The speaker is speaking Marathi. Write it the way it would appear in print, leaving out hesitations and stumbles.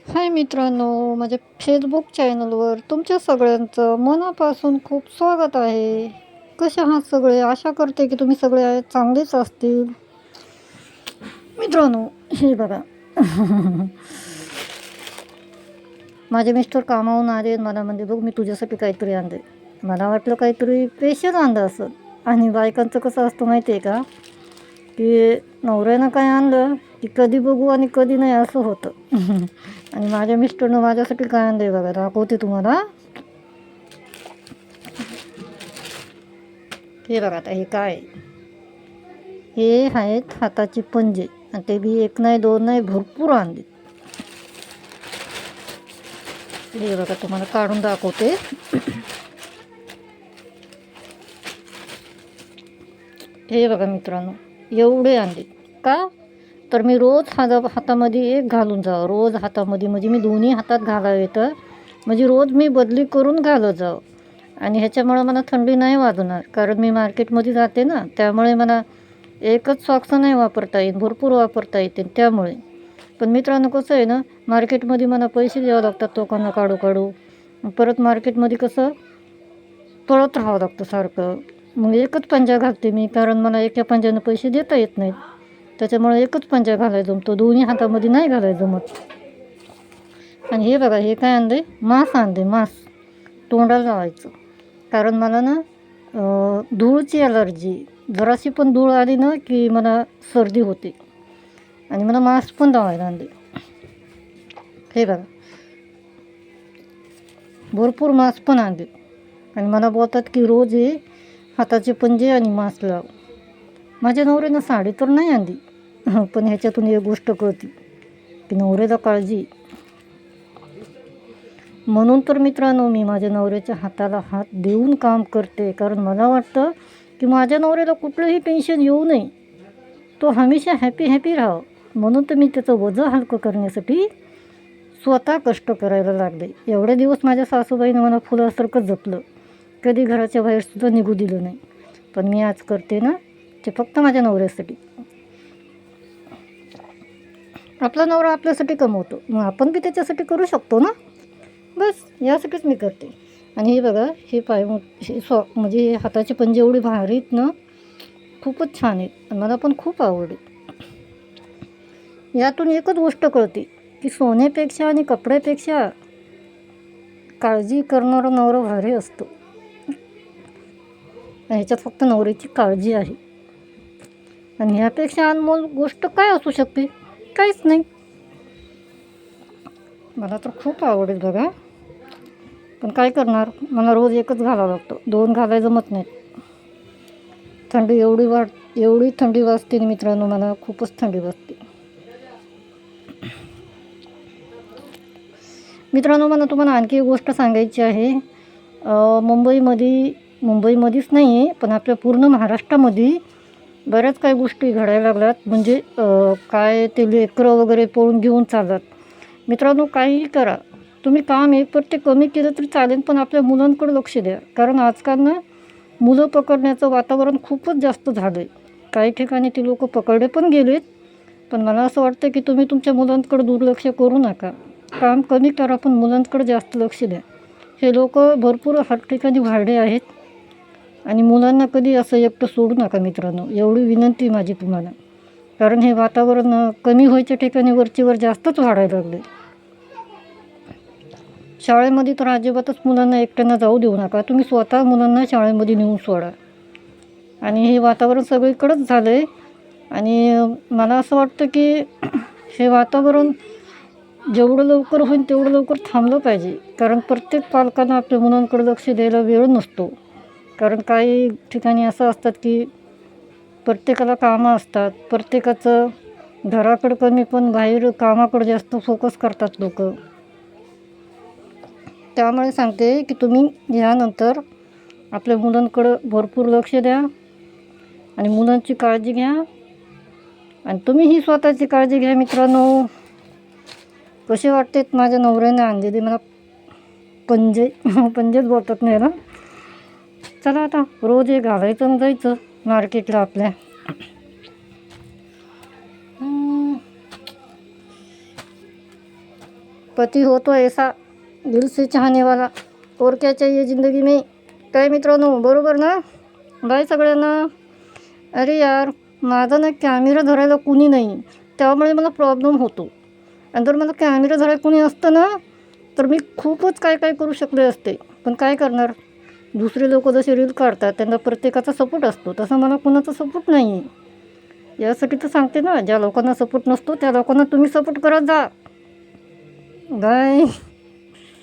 हाय मित्रांनो, माझ्या फेसबुक चॅनलवर तुमच्या सगळ्यांचं मनापासून खूप स्वागत आहे. कसे आहात सगळे? आशा करते की तुम्ही सगळे चांगलेच असतील. मित्रांनो, हे बघा. माझे मिस्टर कामावून आले आणि मला म्हणजे बघ मी तुझ्यासाठी काहीतरी आणले. मला वाटलं काहीतरी स्पेशल आणलं असं. आणि बायकांचं कसं असतं माहिती आहे का, की नवऱ्यानं काय आणलं की कधी बघू आणि कधी नाही असं होतं. आणि माझ्या मिस्टरनं माझ्यासाठी काय आणलं बघा, दाखवते तुम्हाला. हे बघा आता हे काय आहे. हे आहेत हाताचे पंजे आणि ते बी एक नाही दोन नाही भरपूर आणले. हे बघा तुम्हाला काढून दाखवते. हे बघा मित्रांनो, एवढे आणले का, तर मी रोज हातामध्ये एक घालून जावं. रोज हातामध्ये म्हणजे मी दोन्ही हातात घालावे तर म्हणजे रोज मी बदली करून घालत जावं. आणि ह्याच्यामुळं मला थंडी नाही वाजणार, कारण मी मार्केटमध्ये जाते ना, त्यामुळे मला एकच सॉक्स नाही वापरता येईल, भरपूर वापरता येते त्यामुळे. पण मित्रांनो कसं आहे ना, मार्केटमध्ये मला पैसे द्यावं लागतात लोकांना काढू काढू. परत मार्केटमध्ये कसं पळत राहावं लागतं सारखं. मग एकच पंजा घालते मी, कारण मला एका पंजाने पैसे देता येत नाहीत. त्याच्यामुळे एकच पंजा घालायला जमतो, दोन्ही हातामध्ये नाही घालायला जमत. आणि हे बघा हे काय आणलं, मांस आणले, मांस तोंडाला लावायचं. कारण मला ना धूळची ॲलर्जी, जराशी पण धूळ आली ना की मला सर्दी होते. आणि मला मास्क पण लावायला आणले. हे बघा भरपूर मास्क पण आणले. आणि मला बोलतात की रोज हे हाताचे पंजे आणि मास्क लाव. माझ्या नवऱ्यानं साडी तर नाही आणली, पण ह्याच्यातून एक गोष्ट कळते की नवऱ्याला काळजी. म्हणून तर मित्रांनो मी माझ्या नवऱ्याच्या हाताला हात देऊन काम करते, कारण मला वाटतं की माझ्या नवऱ्याला कुठलंही टेन्शन येऊ नये, तो हमेशा हॅपी राहावं. म्हणून तर मी त्याचं वजं हलकं करण्यासाठी स्वतः कष्ट करायला लागले. एवढे दिवस माझ्या सासूबाईनं मला फुलासारखं जपलं, कधी घराच्या बाहेरसुद्धा निघू दिलं नाही. पण मी आज करते ना ते फक्त माझ्या नवऱ्यासाठी. आपला नवरा आपल्यासाठी कमवतो, मग आपण बी त्याच्यासाठी करू शकतो ना. बस यासाठीच मी करते. आणि हे बघा हे पाय हे म्हणजे हे हाताचे पंजे एवढे भारी आहेत ना, खूपच छान आहेत आणि मला पण खूप आवडले. यातून एकच गोष्ट कळते की सोन्यापेक्षा आणि कपड्यापेक्षा काळजी करणारा नवरा भारी असतो. ह्याच्यात फक्त नवऱ्याची काळजी आहे. आणि ह्यापेक्षा अनमोल गोष्ट काय असू शकते? काहीच नाही. मला तर खूप आवडेल बघा. पण काय करणार, मला रोज एकच घालावं लागतं, दोन घालायला जमत नाहीत. थंडी एवढी थंडी वाजते ना मित्रांनो, मला खूपच थंडी वाजते. मित्रांनो मला तुम्हाला आणखी एक गोष्ट सांगायची आहे. मुंबईमध्येच नाही आहे, पण आपल्या पूर्ण महाराष्ट्रामध्ये बऱ्याच काही गोष्टी घडायला लागल्यात. म्हणजे काय ते लेकरं वगैरे पळून घेऊन चालतात. मित्रांनो काहीही करा तुम्ही, काम एक पर ते कमी केलं तरी चालेल, पण आपल्या मुलांकडे लक्ष द्या. कारण आजकाल ना मुलं पकडण्याचं वातावरण खूपच जास्त झालं आहे. काही ठिकाणी ते लोक पकडले पण गेलेत. पण मला असं वाटतं की तुम्ही तुमच्या मुलांकडे दुर्लक्ष करू नका. काम कमी करा पण मुलांकडे जास्त लक्ष द्या. हे लोक भरपूर हर ठिकाणी वाढले आहेत. आणि मुलांना कधी असं एकटं सोडू नका मित्रांनो, एवढी विनंती माझी तुम्हाला. कारण हे वातावरण कमी व्हायच्या ठिकाणी वरचीवर जास्तच वाढायला लागले. शाळेमध्ये तर अजिबातच मुलांना एकट्यानं जाऊ देऊ नका. तुम्ही स्वतः मुलांना शाळेमध्ये नेऊन सोडा. आणि हे वातावरण सगळीकडेच झालं आहे. आणि मला असं वाटतं की हे वातावरण जेवढं लवकर होईल तेवढं लवकर थांबलं पाहिजे. कारण प्रत्येक पालकांना आपल्या मुलांकडे लक्ष द्यायला वेळ नसतो. कारण काही ठिकाणी असं असतात की प्रत्येकाला कामं असतात, प्रत्येकाचं घराकडं कमी पण बाहेर कामाकडं जास्त फोकस करतात लोक. त्यामुळे सांगते की तुम्ही यानंतर आपल्या मुलांकडं भरपूर लक्ष द्या आणि मुलांची काळजी घ्या. आणि तुम्हीही स्वतःची काळजी घ्या मित्रांनो. कसे वाटतेत माझ्या नवऱ्याने आणलेली मला पंजे. पंजेच बोलतात नाही ना. चला आता रोज हे घालायचं आणि जायचं मार्केटला आपल्या. पति हो तो ऐसा दिल से चाहने वाला, और क्या चाहिए ज़िंदगी में. काय मित्रांनो, बरोबर ना. बाय सगळ्यांना. अरे यार, माझा ना कॅमेरा धरायला कुणी नाही, त्यामुळे मला प्रॉब्लेम होतो. आणि जर मला कॅमेरा धरायला कुणी असतं ना, तर मी खूपच काय काय करू शकले असते. पण काय करणार, दुसरे लोक जसे रील काढतात त्यांना प्रत्येकाचा सपोर्ट असतो, तसं मला कुणाचा सपोर्ट नाही आहे. यासाठी तर सांगते ना, ज्या लोकांना सपोर्ट नसतो त्या लोकांना तुम्ही सपोर्ट करत जा. बाय.